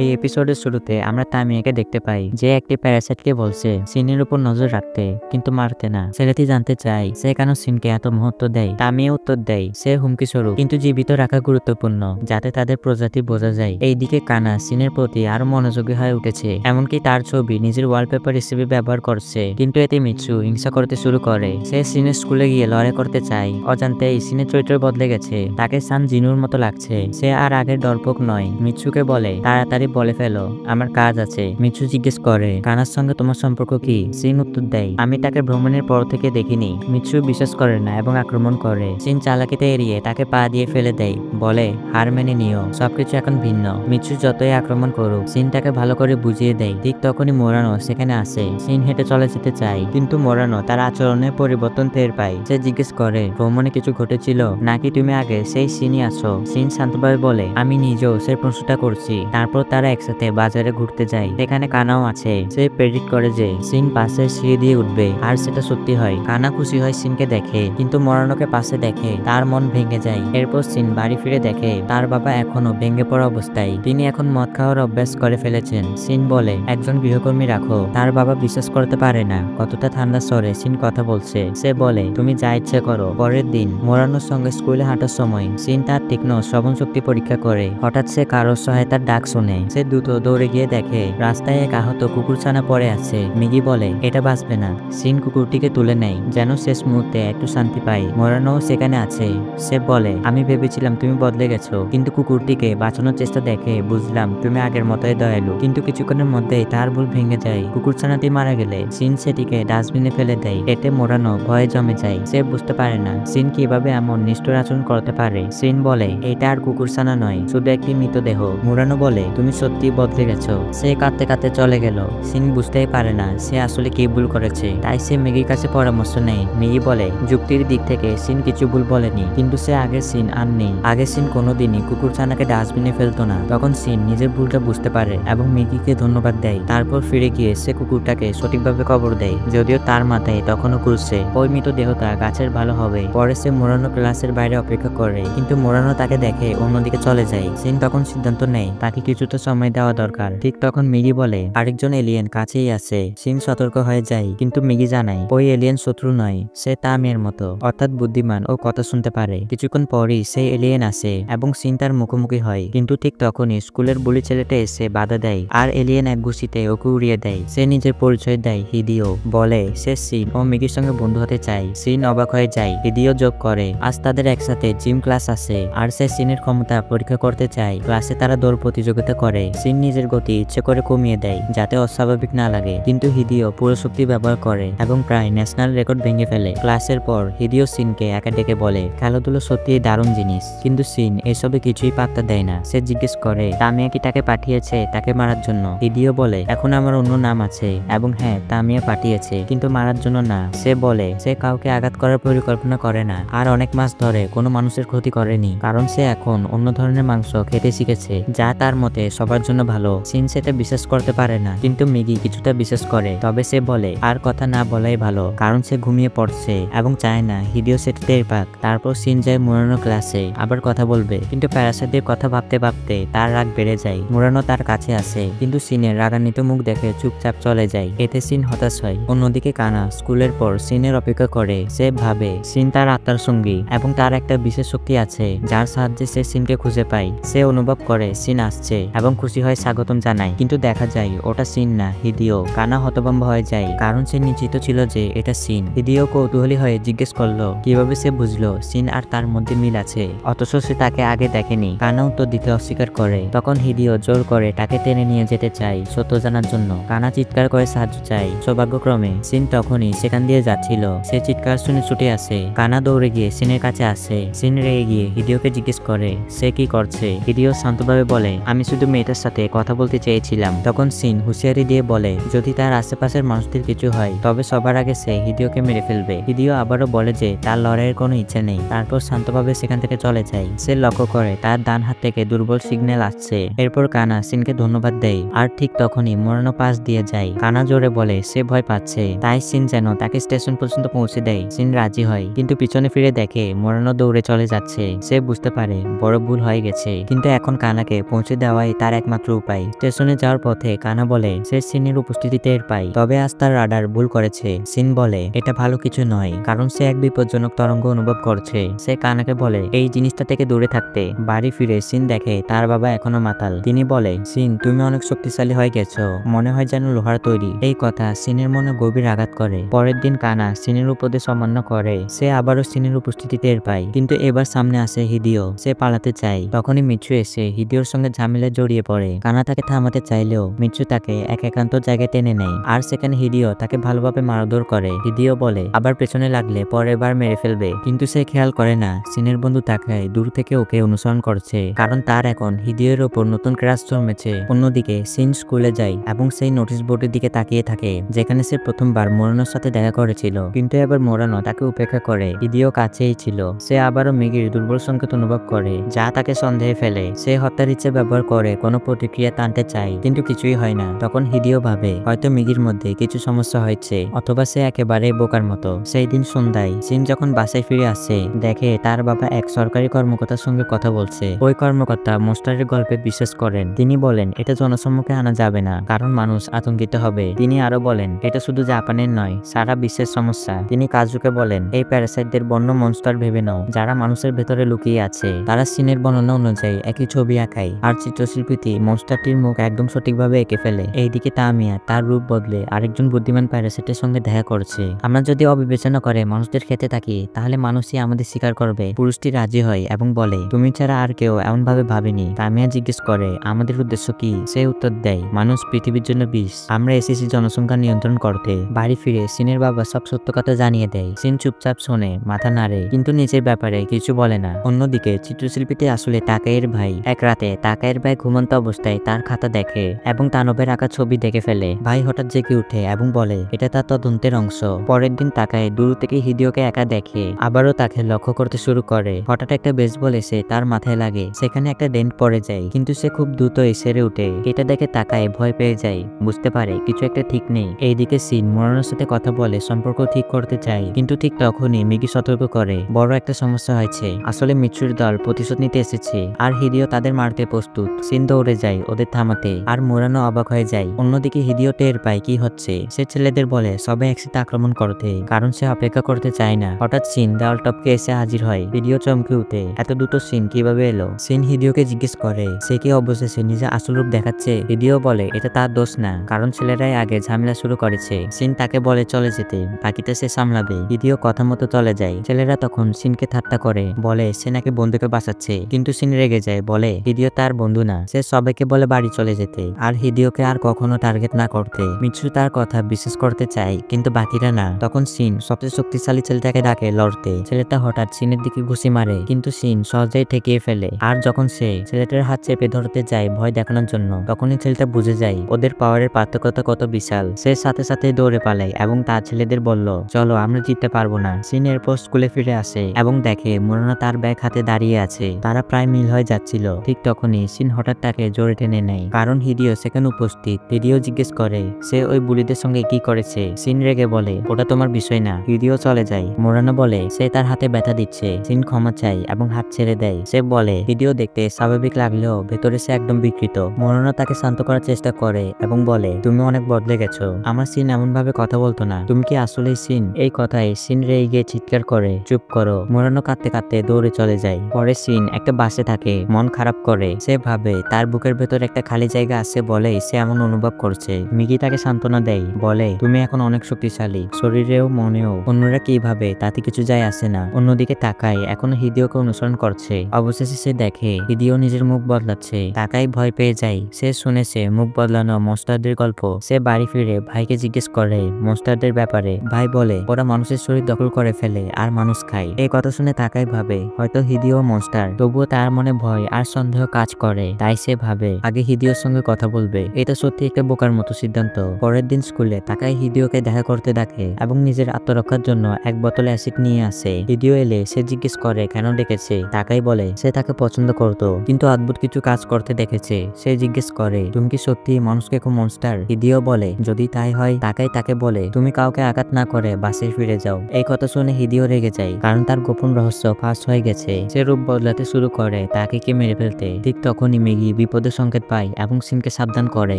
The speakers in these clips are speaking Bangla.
এই এপিসোডের শুরুতে আমরা তামিয়াকে দেখতে পাই যে একটি প্যারাসাইটকে বলছে সিনের উপর নজর রাখতে কিন্তু মারতে না। ছেলেটি জানতে চায় সে কেন সিনকে এত মহত্ব দেয়। তামিয়া উত্তর দেয় সে হুমকি স্বরূপ কিন্তু জীবিত রাখা গুরুত্বপূর্ণ যাতে তাদের প্রজাতি বোঝা যায়। এইদিকে কানা সিনের প্রতি আরো মনোযোগী হয়ে উঠেছে, এমনকি তার ছবি নিজের ওয়ালপেপার হিসেবে ব্যবহার করছে। কিন্তু এতে মিৎসু হিংসা করতে শুরু করে। সে সিনের স্কুলে গিয়ে লড়াই করতে চায়। অজান্তেই সিনের চরিত্র বদলে গেছে, তাকে সান জিনুর মতো লাগছে। সে আর আগের ডরপোক নয়। মিৎসুকে বলে তাড়াতাড়ি বলে ফেলো, আমার কাজ আছে। মিৎসু জিজ্ঞেস করে কানার সঙ্গে তোমার সম্পর্ক কি? সিন উত্তর দেয় আমি তাকে ভ্রমণের পর থেকে দেখিনি। মিৎসু বিশ্বাস করে না এবং আক্রমণ করে। সিন চালাকিতে এড়িয়ে তাকে পা দিয়ে ফেলে দেয়, বলে হার মেনে নিও, সবকিছু এখন ভিন্ন। মিৎসু যতই আক্রমণ করুক সিন তাকে ভালো করে বুঝিয়ে দেয়। ঠিক তখনই মোরানো সেখানে আসে। সিন হেঁটে চলে যেতে চায় কিন্তু মোরানো তার আচরণে পরিবর্তন টের পায়। সে জিজ্ঞেস করে ভ্রমণে কিছু ঘটেছিল নাকি তুমি আগে সেই সিনই আছো? সিন শান্তভাবে বলে আমি নিজেও সে প্রশ্নটা করছি। তারপর তারা একসাথে বাজারে ঘুরতে যায়, সেখানে কানাও আছে। সে প্রেডিক্ট করে যে সিন পাশের সিঁড়ি দিয়ে উঠবে আর সেটা সত্যি হয়। কানা খুশি হয় সিনকে দেখে কিন্তু মোরানোকে পাশে দেখে তার মন ভেঙে যায়। এরপর সিন বাড়ি ফিরে দেখে তার বাবা এখনো ভেঙে পড়া অবস্থায়। তিনি এখন মদ খাওয়ার অভ্যাস করে ফেলেছেন। সিন বলে একজন গৃহকর্মী রাখো। তার বাবা বিশ্বাস করতে পারে না কতটা ঠান্ডা স্বরে সিন কথা বলছে। সে বলে তুমি যা ইচ্ছে করো। পরের দিন মোরানোর সঙ্গে স্কুলে হাঁটার সময় সিন তার তীক্ষ্ণ শ্রবণ শক্তি পরীক্ষা করে। হঠাৎ সে কারোর সহায়তার ডাক শুনে। সে দ্রুত দৌড়ে গিয়ে দেখে রাস্তায় এক আহত কুকুরছানা পড়ে আছে। মিগি বলে এটা বাঁচবে না। সিন কুকুরটিকে তুলে নেয় যেন শেষ মুহূর্তে একটু শান্তি পায়। মোরানো সেখানে আছে। সে বলে আমি ভেবেছিলাম তুমি বদলে গেছো, কিন্তু কুকুরটিকে বাঁচানোর চেষ্টা দেখে বুঝলাম তুমি আগের মতোই দয়ালু। কিন্তু কিছুক্ষণের মধ্যেই তার ভুল ভেঙে যায়। কুকুরছানাটি মারা গেলে সিন সেটিকে ডাস্টবিনে ফেলে দেয়। এতে মোরানো ভয়ে জমে যায়। সে বুঝতে পারে না সিন কিভাবে এমন নিষ্ঠুর আচরণ করতে পারে। সিন বলে এটা আর কুকুরছানা নয়, শুধু একটি মৃতদেহ। মোরানো বলে তুমি সত্যি বদলে গেছো। সে কাঁদতে কাঁদতে চলে গেল। সিন বুঝতেই পারে না সে আসলে কি ভুল করেছে, তাই সে মেগির কাছে পরামর্শ নেয়। মেগি বলে যুক্তির দিক থেকে সিন কিছু ভুল বলেনি, কিন্তু সে আগের সিন আর নেই। আগের সিন কোনোদিনই কুকুরছানাকে ডাস্টবিনে ফেলতো না। তখন সিন নিজের ভুলটা বুঝতে পারে এবং মেগিকে ধন্যবাদ দেয়। তারপর ফিরে গিয়ে সে কুকুরটাকে সঠিকভাবে কবর দেয়, যদিও তার মাথায় তখনও ঘুরছে ওই মৃতদেহটা গাছের ভালো হবে। পরে সে মোরানো ক্লাসের বাইরে অপেক্ষা করে কিন্তু মোরানো তাকে দেখে অন্যদিকে চলে যায়। সিন তখন সিদ্ধান্ত নেয় তাকে কিছুটা সময় দেওয়া দরকার। ঠিক তখন মিগি বলে আরেকজন এলিয়েন কাছেই আছে। সিন সতর্ক হয়ে যায় কিন্তু মিগি জানায় ওই এলিয়েন শত্রু নয়, সে তামিয়ার মতো, অর্থাৎ বুদ্ধিমান ও কথা শুনতে পারে। কিছুক্ষণ পরই সেই এলিয়েন আসে এবং সিন তার মুখোমুখি হয়। কিন্তু ঠিক তখনই স্কুলের বুলি ছেলেটা এসে বাধা দেয় আর এলিয়েন এক ঘুষিতে ওকে উড়িয়ে দেয়। সে নিজের পরিচয় দেয় হিদিও। বলে সে সিন ও মিগির সঙ্গে বন্ধু হতে চায়। সিন অবাক হয়ে যায়। হিদিও যোগ করে আজ তাদের একসাথে জিম ক্লাস আছে আর সে সিনের ক্ষমতা পরীক্ষা করতে চায়। ক্লাসে তারা দৌড় প্রতিযোগিতা করে। সিন নিজের গতি ইচ্ছে করে কমিয়ে দেয় যাতে অস্বাভাবিক না লাগে, কিন্তু হিদিও পুরো শক্তি ব্যবহার করে এবং প্রায় ন্যাশনাল রেকর্ড ভেঙে ফেলে। ক্লাসের পর হিদিও সিনকে একা ডেকে বলে খেলাধুলো সত্যি দারুণ জিনিস, কিন্তু সিন এসবে কিছুই পাত্তা দেয় না। সে জিজ্ঞেস করে তামিয়া কি তাকে পাঠিয়েছে তাকে মারার জন্য? হিদিও বলে এখন আমার অন্য নাম আছে এবং হ্যাঁ তামিয়া পাঠিয়েছে, কিন্তু মারার জন্য না। সে বলে সে কাউকে আঘাত করার পরিকল্পনা করে না আর অনেক মাস ধরে কোনো মানুষের ক্ষতি করেনি, কারণ সে এখন অন্য ধরনের মাংস খেতে শিখেছে যা তার মতে সবার জন্য ভালো। সিন সেটা বিশ্বাস করতে পারে না, কিন্তু মিগি কিছুটা বিশ্বাস করে। তবে সে বলে আর কথা না বলাই ভালো, কারণ সে ঘুমিয়ে পড়ছে এবং চায় না হিদিও সেটা টের পাক। তারপর সিন যায় মোরানো ক্লাসে আবার কথা বলবে, কিন্তু প্যারাসাইটের কথা ভাবতে ভাবতে তার রাগ বেড়ে যায়। মোরানো তার কাছে আসে কিন্তু সিনের রাগান্বিত মুখ দেখে চুপচাপ চলে যায়। এতে সিন হতাশ হয়। অন্যদিকে কানা স্কুলের পর সিনের অপেক্ষা করে। সে ভাবে সিন তার আত্মার সঙ্গী এবং তার একটা বিশেষ শক্তি আছে যার সাহায্যে সে সিনকে খুঁজে পায়। সে অনুভব করে সিন আসছে এবং খুশি হয় স্বাগতম জানায়, কিন্তু দেখা যায় ওটা সিন না হিদিও। কানা হতভম্ব হয়ে যায় কারণ সে নিশ্চিত ছিল যে এটা সিন। হিদিও কৌতূহলী হয়ে জিজ্ঞেস করলো কিভাবে সে বুঝলো সিন আর তার মধ্যে মিল আছে, অথচ সে তাকে আগে দেখেনি। কানা উত্তর দিতে অস্বীকার করে। তখন হিদিও জোর করে তাকে টেনে নিয়ে যেতে চায় সত্য জানার জন্য। কানা চিৎকার করে সাহায্য চায়। সৌভাগ্যক্রমে সিন তখনই সেখান দিয়ে যাচ্ছিল। সে চিৎকার শুনে ছুটে আসে। কানা দৌড়ে গিয়ে সিনের কাছে আসে। সিন রেগে গিয়ে হিদিওকে জিজ্ঞেস করে সে কি করছে। হিদিও শান্তভাবে বলে আমি শুধু মেয়েটার সাথে কথা বলতে চেয়েছিলাম। তখন সিন হুঁশিয়ারি দিয়ে বলে যদি তার আশেপাশের মানুষদের কিছু হয় তবে সবার আগে সে হিদিওকে মেরে ফেলবে। হিদিও আবারও বলে যে তার লড়াইয়ের কোনো ইচ্ছে নেই। তারপর শান্তভাবে সেখান থেকে চলে যায়। সে লক্ষ্য করে তার ডান হাত থেকে দুর্বল সিগন্যাল আসছে। এরপর কানা সিনকে ধন্যবাদ দেয় আর ঠিক তখনই মোরানো পাশ দিয়ে যায়। কানা জোরে বলে সে ভয় পাচ্ছে, তাই সিন যেন তাকে স্টেশন পর্যন্ত পৌঁছে দেয়। সিন রাজি হয় কিন্তু পিছনে ফিরে দেখে মোরানো দৌড়ে চলে যাচ্ছে। সে বুঝতে পারে বড় ভুল হয়ে গেছে, কিন্তু এখন কানাকে পৌঁছে দেওয়াই তার একমাত্র উপায়। স্টেশনে যাওয়ার পথে কানা বলে সে সিনের উপস্থিতি টের পায়, তবে আজ তার রাডার ভুল করেছে। সিন বলে এটা ভালো কিছু নয়, কারণ সে এক বিপজ্জনক তরঙ্গ অনুভব করছে। সে কানাকে বলে এই জিনিসটা থেকে দূরে থাকতে। বাড়ি ফিরে সিন দেখে তার বাবা এখনো মাতাল। তিনি বলে সিন তুমি অনেক শক্তিশালী হয়ে গেছো, মনে হয় যেন লোহার তৈরি। এই কথা সিনের মনে গভীর আঘাত করে। পরের দিন কানা সিনের উপদেশ অমান্য করে। সে আবারও সিনের উপস্থিতি টের পায়, কিন্তু এবার সামনে আসে হিদিও। সে পালাতে চায়, তখনই মিৎসু এসে হিদিওর সঙ্গে ঝামেলায় জড়িয়ে পড়ে। কানা তাকে থামাতে চাইলেও মিৎসু তাকে এক একান্ত জায়গায় টেনে নেয়, আর সেখানে হিদিও তাকে ভালোভাবে মারধর করে। হিদিও বলে আবার পেছনে লাগলে পরের বার মেরে ফেলবে, কিন্তু সে খেয়াল করে না সিনের বন্ধু তাকে দূর থেকে ওকে অনুসরণ করছে, কারণ তার এখন হিদিওর ওপর নতুন ক্রাশ জন্মেছে। অন্যদিকে সিন স্কুলে যায় এবং সেই নোটিশ বোর্ডের দিকে তাকিয়ে থাকে, যেখানে সে প্রথমবার মোরানোর সাথে দেখা করেছিল, কিন্তু এবার মোরানো তাকে উপেক্ষা করে। হিদিও কাছেই ছিল। সে আবারও মেগির দুর্বল সংকেত অনুভব করে, যা তাকে সন্দেহে ফেলে। সে হত্যার ইচ্ছে ব্যবহার করে কোনো প্রতিক্রিয়া টানতে চায়, কিন্তু কিছুই হয় না। তখন হিদিও ভাবে হয়তো মিগির মধ্যে কিছু সমস্যা হয়েছে, অথবা সে একেবারে বোকার মতো। সেই দিন সন্ধ্যায় সিন যখন বাসায় ফিরে আসে, দেখে তার বাবা এক সরকারি কর্মকর্তার সঙ্গে কথা বলছে। ওই কর্মকর্তা মোস্টারের গল্পে বিশ্বাস করেন। তিনি বলেন এটা জনসম্মুখে আনা যাবে না, কারণ মানুষ আতঙ্কিত হবে। তিনি আরো বলেন এটা শুধু জাপানের নয়, সারা বিশ্বের সমস্যা। তিনি কাজুকে বলেন এই প্যারাসাইটদের বন্য মনস্টার ভেবে নাও, যারা মানুষের ভেতরে লুকিয়ে আছে। তারা সিনের বর্ণনা অনুযায়ী একই ছবি আঁকায়, আর চিত্রশিল্পীটি মনস্টারটির মুখ একদম সঠিকভাবে এঁকে ফেলে। এইদিকে তামিয়া তার রূপ বদলে আরেকজন বুদ্ধিমান প্যারাসাইটের সঙ্গে দেখা করছে। আমরা যদি অবিবেচনা করে মানুষদের খেতে থাকি, তাহলে মানুষই আমাদের শিকার করবে। পুরুষটি রাজি হয় এবং বলে তুমি ছাড়া আর কেউ এমন ভাবে ভাবেনি। তামিয়া জিজ্ঞেস করে আমাদের উদ্দেশ্য কি? সে উত্তর দেয় মানুষ পৃথিবীর জন্য বিষ। আমরা এসেছি জনসংখ্যা নিয়ন্ত্রণ করতে। বাড়ি ফিরে সিনের বাবা সব সত্য কথা জানিয়ে দেয়। সিন চুপচাপ শোনে, মাথা নাড়ে, কিন্তু নিজের ব্যাপারে কিছু বলে না। অন্যদিকে চিত্রশিল্পীটি আসলে তাকাইয়ের ভাই। এক রাতে তাকাইয়ের ভাই ঘুমন্ত অবস্থায় তার খাতা দেখে এবং দানবের আঁকা ছবি দেখে ফেলে। ভাই হঠাৎ জেগে উঠে এবং বলে এটা তার তদন্তের অংশ। পরের দিন তাকায় দূর থেকে হিদিওকে একা দেখে, আবারও তাকে লক্ষ্য করতে শুরু করে। হঠাৎ একটা বেসবল এসে তার মাথায় লাগে, সেখানে একটা ডেন্ট পড়ে যায়, কিন্তু সে খুব দ্রুত সেরে উঠে। এটা দেখে তাকায় ভয় পেয়ে যায়, বুঝতে পারে কিছু একটা ঠিক নেই। এইদিকে সিন মোরানোর সাথে কথা বলে সম্পর্ক ঠিক করতে চায়, কিন্তু ঠিক তখনই মিগি সতর্ক করে বড় একটা সমস্যা হয়েছে। আসলে মিৎসুর দল প্রতিশোধ নিতে এসেছে, আর হিদিও তাদের মারতে প্রস্তুত। সিন দৌড়ে যায় ওদের থামাতে, আর মোরানো অবাক হয়ে যায়। অন্যদিকে হিদিও টের পায় কি হচ্ছে। সে ছেলেদের বলে সবাই একসাথে আক্রমণ করতে, কারণ সে অপেক্ষা করতে চায় না। হঠাৎ সিন দেওয়াল টপকে এসে হাজির হয়। হিদিও চমকে উঠে, এত দ্রুত সিন কিভাবে এলো? সিন হিদিওকে জিজ্ঞেস করে সে কি অবশেষে নিজে আসল রূপ দেখাচ্ছে। হিদিও বলে এটা তার দোষ না, কারণ ছেলেরাই আগে ঝামেলা শুরু করেছে। সিন তাকে বলে চলে যেতে, বাকিটা সে সামলাবে। হিদিও কথা মতো চলে যায়। ছেলেরা তখন সিনকে ঠাট্টা করে, বলে সে নাকি বন্ধুকে বাঁচাচ্ছে, কিন্তু সিন রেগে যায়, বলে হিদিও তার বন্ধু না। সে সবাইকে বলে বাড়ি চলে যেতে, আর হিদিওকে আর কখনো টার্গেট না করতে। মিৎসু তার কথা বিশ্বাস করতে চায়, কিন্তু বাকিরা না। তখন সিন সবচেয়ে শক্তিশালী ছেলেটাকে ডাকে লড়তে। ছেলেটা হঠাৎ সিনের দিকে ঘুষি মারে, কিন্তু সিন সহজেই ঠেকিয়ে ফেলে। আর যখন সে ছেলেটার হাত চেপে ধরতে যায় ভয় দেখানোর জন্য, তখনই ছেলেটা বুঝে যায় ওদের পাওয়ারের পার্থক্যতা কত বিশাল। সে সাথে সাথে দৌড়ে পালায় এবং তার ছেলেদের বলল চলো আমরা জিততে পারবো না। সিন এরপর স্কুলে ফিরে আসে এবং দেখে মোরানো তার ব্যাগ হাতে দাঁড়িয়ে আছে। তারা প্রায় মিল হয়ে যাচ্ছিল। ঠিক তখনই সিন হঠাৎ তাকে জোরে টেনে নেয়, কারণ হিদিও সেখানে উপস্থিত। হিদিও জিজ্ঞেস করে সে ওই বুলিদের সঙ্গে কি করেছে। সিন রেগে বলে ওটা তোমার বিষয় না। হিদিও চলে যায়। মোরানো বলে সে তার হাতে ব্যথা দিচ্ছে। সিন ক্ষমা চায় এবং হাত ছেড়ে দেয়। সে বলে হিদিও দেখতে স্বাভাবিক লাগলেও ভেতরে সে একদম বিকৃত। মোরানো তাকে শান্ত করার চেষ্টা করে এবং বলে তুমি অনেক বদলে গেছো। আমার সিন এমন ভাবে কথা বলতো না। তুমি কি আসলেই সিন? এই কথায় সিন রেগে গিয়ে চিৎকার করে চুপ করো। মোরানো কাঁদতে কাঁদতে দৌড়ে চলে যায়। পরে সিন একটা বাসে থাকে, মন খারাপ করে। সে ভাবে তার বুকের ভেতর একটা খালি জায়গা আছে বলেই সে এমন অনুভব করছে। মিগি তাকে সান্ত্বনা দেয়, বলে তুমি এখন অনেক শক্তিশালী, শরীরেও মনেও। অন্যরা কি ভাবে তাতে কিছু যায় আসে না। অন্যদিকে তাকাই এখনো হিদিওকে অনুসরণ করছে। অবশেষে সে দেখে হিদিও নিজের মুখ বদলাচ্ছে। তাকাই ভয় পেয়ে যায়। সে শুনেছে মুখ বদলানো মনস্টারদের গল্প। সে বাড়ি ফিরে ভাইকে জিজ্ঞেস করে মনস্টারদের ব্যাপারে। ভাই বলে ওরা মানুষের শরীর দখল করে ফেলে আর মানুষ খায়। এই কথা শুনে তাকাই ভাবে হয়তো হিদিও মনস্টার। তবুও তার মনে ভয় আর সন্দেহ কাজ করে। তাই সে ভাবে আগে হিদিওর সঙ্গে কথা বলবে। এটা সত্যি একটা বোকার মতো সিদ্ধান্ত। পরের দিন স্কুলে তাকাই হিদিওকে দেখা করতে ডাকে এবং নিজের আত্মরক্ষার জন্য এক বোতল অ্যাসিড নিয়ে আসে। হিদিও এলে সে জিজ্ঞেস করে কেন ডেকেছে। তাকাই বলে সে তাকে পছন্দ করতো, কিন্তু অদ্ভুত কিছু কাজ করতে দেখেছে। সে জিজ্ঞেস করে তুমি কি সত্যি মানুষকে খুব মনস্টার? হিদিও বলে যদি তাই হয়। তাকাই তাকে বলে তুমি কাউকে আঘাত না করে বাসে ফিরে যাও। এই কথা শুনে হিদিও রেগে যায়, কারণ তার গোপন রহস্য ফাঁস হয়ে গেছে। সে রূপ বদলাতে শুরু করে তাকে কি মেরে ফেলতে। ঠিক তখনই মেগি বিপদের সংকেত পায় এবং সিনকে সাবধান করে।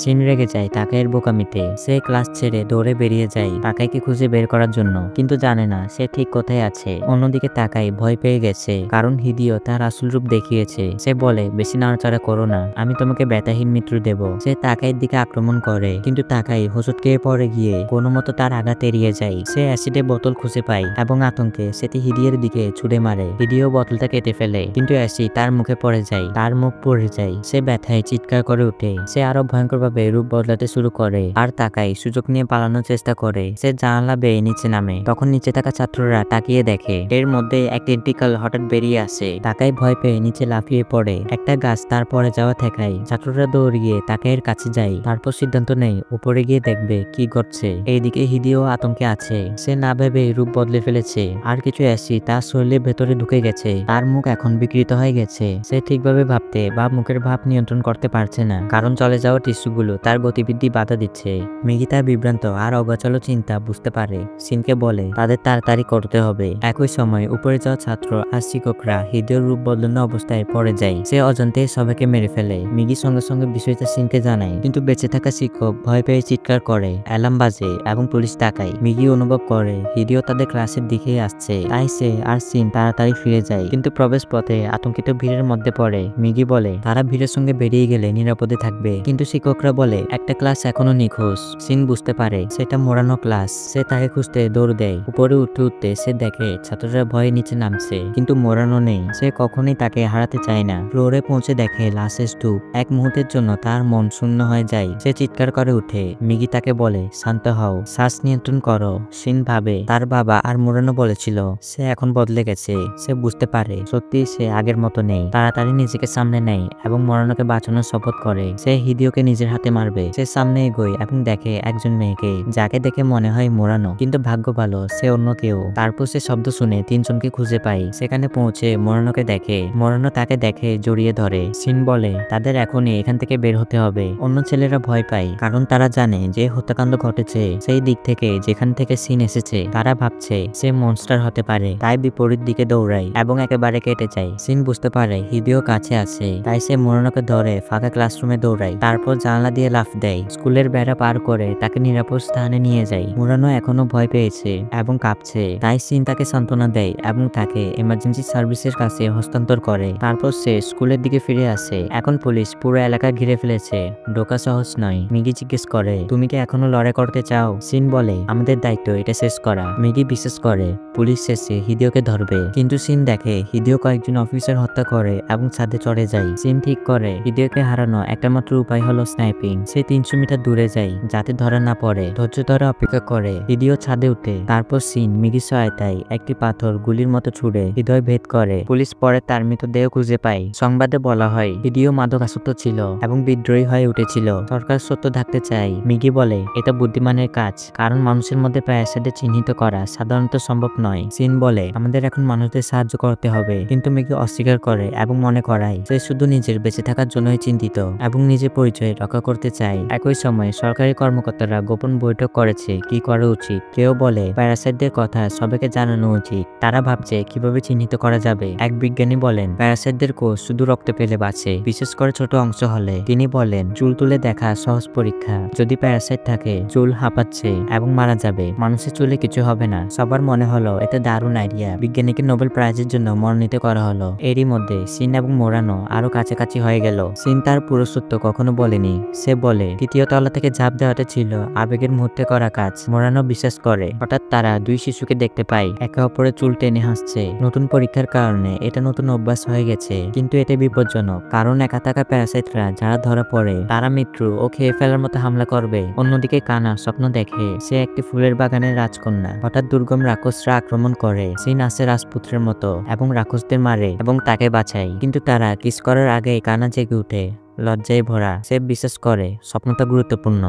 সিন রেগে যায় তাকাইয়ের বোকামিতে। সে ক্লাস ছেড়ে দৌড়ে বেরিয়ে যায় তাকাইকে খুঁজে বের করার জন্য, কিন্তু জানে না সে ঠিক কোথায় আছে। অন্যদিকে তাকাই ভয় পেয়ে গেছে, কারণ হিদিও তার আসল রূপ দেখিয়েছে। সে বলে, বেশি নাড়াচাড়া করো না, আমি তোমাকে ব্যথাহীন মৃত্যু দেব। সে তাকাইয়ের দিকে আক্রমণ করে, কিন্তু তাকাই হোঁচট খেয়ে পড়ে গিয়ে কোনো মতো তার আঘাত এড়িয়ে যায়। সে অ্যাসিডে বোতল খুঁজে পায় এবং আতঙ্কে সেটি হিদিয়ের দিকে ছুড়ে মারে। হিদিও বোতলটা কেটে ফেলে, কিন্তু অ্যাসিড তার মুখে পড়ে যায়, তার মুখ পড়ে যায়। সে ব্যথায় চিৎকার করে ওঠে। সে আরো ভয়ঙ্করভাবে রূপ বদলাতে শুরু করে আর তাকাই সুযোগ নিয়ে পালানোর চেষ্টা করে। সে জানালা বেয়ে নিচে নামে, তখন নিচে থাকা ছাত্ররা তাকিয়ে দেখে এর মধ্যে এক টেন্টিকল হঠাৎ বেরিয়ে আসে। তাকাই ভয় পেয়ে নিচে লাফিয়ে পড়ে। একটা গাছ তার পরে যাওয়া ঠেকায়। ছাত্ররা দৌড়িয়ে তাকাইয়ের কাছে যায়, তারপর সিদ্ধান্ত নেয় উপরে গিয়ে দেখবে কি ঘটছে। এইদিকে হিদিও আতঙ্কে আছে। সে না ভেবে রূপ বদলে ফেলেছে, আর কিছু অ্যাসিড তার শরীরের ভেতরে ঢুকে গেছে। তার মুখ এখন বিকৃত হয়ে গেছে। সে ঠিকভাবে ভাবতে বা মুখের ভাব নিয়ন্ত্রণ করতে পারছে না, কারণ চলে যাওয়া টিস্যুগুলো তার গতিবিধি বাধা দিচ্ছে। মিগি তার বিভ্রান্ত আর অগোছালো চিন্তা বুঝতে পারে। সিনকে বলে তাদের তাড়াতাড়ি করতে হবে। একই সময় উপরে যাওয়া ছাত্র আর শিক্ষকরা হিদিওর রূপ বদলানো অবস্থায় পড়ে যায়। সে অজান্তে সবাইকে মেরে ফেলে। মিগি সঙ্গে সঙ্গে বিষয়টা সিনকে জানায়, কিন্তু বেঁচে থাকা শিক্ষক ভয় পেয়ে চিৎকার করে, অ্যালার্ম বাজে এবং পুলিশ তাকায়। মিগি অনুভব করে হিদিও তাদের ক্লাসের দিকে আসছে, তাই সে আর সিন তাড়াতাড়ি ফিরে যায়, কিন্তু প্রবেশ পথে আতঙ্কিত ভিড়ের মধ্যে পড়ে। মিগি বলে তারা ভিড়ের সঙ্গে বেরিয়ে গেলে নিরাপদে থাকবে, কিন্তু শিক্ষকরা বলে একটা ক্লাস এখনো নিখোঁজ। সিন বুঝতে পারে সেটা মোড়ানো ক্লাস। সে তাকে খুঁজতে দৌড় দেয়। উপরে উঠতে উঠতে সে দেখে ছাত্ররা ভয়ে নিচে নামছে, কিন্তু মোড়ানো নেই। সে কখনোই তাকে হারাতে চায় না। ফ্লোরে পৌঁছে দেখে লাশের স্তূপ। এক মুহূর্তের জন্য তার মন শূন্য হয়ে যায়। সে চিৎকার করে উঠে। মিগি তাকে বলে শান্ত হও, শ্বাস নিয়ন্ত্রণ করো। সিন ভাবে তার বাবা আর মোড়ানো বলেছিল সে এখন বদলে গেছে। সে বুঝতে পারে সত্যি সে আগের মতো নেই। তাড়াতাড়ি নিজেকে সামনে নেয় এবং মোড়ানোকে বাঁচানোর শপথ করে। সে হিদিওকে নিজের হাতে মারবে। সে সামনে এগোয় এবং দেখে একজন মেয়েকে, যাকে দেখে মনে হয় মোড়ানো, কিন্তু ভাগ্য ভালো সে অন্য কেউ। তারপর সে শব্দ শুনে তিনজনকে খুঁজে পায়। সেখানে পৌঁছে মোড়ানোকে দেখে। মোড়ানো তাকে দেখে জড়িয়ে ধরে। সিন বলে তাদের এখনই এখান থেকে বের হতে হবে। অন্য ছেলেরা ভয় পায়, কারণ তারা জানে যে হত্যাকাণ্ড ঘটেছে সেই দিক থেকে যেখান থেকে সিন এসেছে। তারা ভাবছে সে মনস্টার হতে পারে, তাই বিপরীত দিকে দৌড়ায় এবং একেবারে কেটে যায়। সিন বুঝতে পারে হিদিও কাছে আছে, তাই সে মোড়ানোকে ধরে ফাঁকা ক্লাসরুমে দৌড়ায়। তারপর জানলা দিয়ে লাফ দেয়। স্কুলের বেড়া পার করে তাকে নিরাপদ স্থানে নিয়ে যায়। মোড়ানো এখনো ভয় পেয়েছে এবং কাঁপছে, তাই সিন তাকে সান্ত্বনা দেয় এবং তাকে এমার্জেন্সি সার্ভিসের কাছে হস্তান্তর করে। তারপর সে স্কুলের দিকে ফিরে আসে। এখন পুলিশ পুরো এলাকা ঘিরে ফেলেছে। ঢোকা সহজ নয়। মিগি জিজ্ঞেস করে তুমি কি এখনো লড়াই করতে চাও? সিন বলে আমাদের দায়িত্ব এটা শেষ করা। মিগি বিশ্বাস করে পুলিশ শেষে হিদিওকে ধরবে, কিন্তু সিন দেখে হিদিও কয়েকজন অফিসার হত্যা করে এবং ছাদে চড়ে যায়। সিন ঠিক করে হিদিওকে হারানো একটা মাত্র উপায় হলো স্নাইপিং। সে 300 মিটার দূরে যায় যাতে ধরা না পড়ে। ধৈর্য ধরে অপেক্ষা করে। হিদিও ছাদে উঠে। তারপর সিন মিগির সহায়তায় একটি পাথর গুলির মতো ছুড়ে হৃদয় ভেদ করে। পুলিশ পরে তার মৃতদেহ খুঁজে পায়। সংবাদে বলা হয় হিদিও মাদকাসক্ত ছিল এবং বিদ্রোহী হয়ে উঠেছিল। সরকার সত্য ঢাকতে চায়। মিগি বলে এটা বুদ্ধিমানের কাজ, কারণ মানুষের মধ্যে প্যারাসাইটে চিহ্নিত করা সাধারণত সম্ভব নয়। সিন বলে আমাদের এখন মানুষদের সাহায্য করতে হবে, কিন্তু মিগি অস্বীকার করে এবং মনে করায় সে শুধু নিজের বেঁচে থাকার জন্যই চিন্তিত এবং নিজের পরিচয় রক্ষা করতে চায়। একই সময় সরকারি কর্মকর্তারা গোপন বৈঠক করেছে কি করা উচিত। কেউ বলে প্যারাসাইটদের কথা সবাইকে জানানো উচিত, তারা ভাবছে কিভাবে চিহ্নিত করা যাবে। এক বিজ্ঞানী বলেন প্যারাসাইটদের কোষ শুধু রক্ত পেলে বাঁচে, বিশেষ করে ছোট অংশ হলে। তিনি বলেন চুল তুলে দেখা সহজ পরীক্ষা। যদি প্যারাসাইট থাকে চুল হাঁপাচ্ছে এবং মারা যাবে, মানুষের চুলে কিছু হবে না। সবার মনে হলো এটা দারুণ আইডিয়া। বিজ্ঞানীকে নোবেল প্রাইজের জন্য মনোনীত করা হলো। এরই মধ্যে সিন এবং মোড়ানো আরো কাছাকাছি হয়ে গেল। সিন তার পুরো সত্য কখনো বলেনি। সে বলে তৃতীয় তলা থেকে ঝাঁপ দেওয়াটা ছিল আবেগের মুহূর্তে করা কাজ। মোড়ানো বিশ্বাস করে। হঠাৎ তারা দুই শিশুকে দেখতে পায় একে অপরের চুল টেনে হাসছে। নতুন পরীক্ষার কারণে এটা নতুন অভ্যাস হয়ে গেছে, কিন্তু এটা বিপজ্জনক, কারণ একা থাকা প্যারাসাইটরা যারা ধরা পড়ে তারা মৃত্যু ও খেয়ে ফেলার মতো হামলা করবে। অন্যদিকে কানা স্বপ্ন দেখে সে একটি ফুলের বাগানের রাজকন্যা। হঠাৎ দুর্গম রাক্ষসরা আক্রমণ করে। সিন আসে রাজপুত্রের মতো এবং রাক্ষসদের মারে এবং তাকে বাঁচায়, কিন্তু তারা কিস করার আগেই কানা জেগে উঠে লজ্জায় ভরা। সে বিশ্বাস করে স্বপ্নটা গুরুত্বপূর্ণ।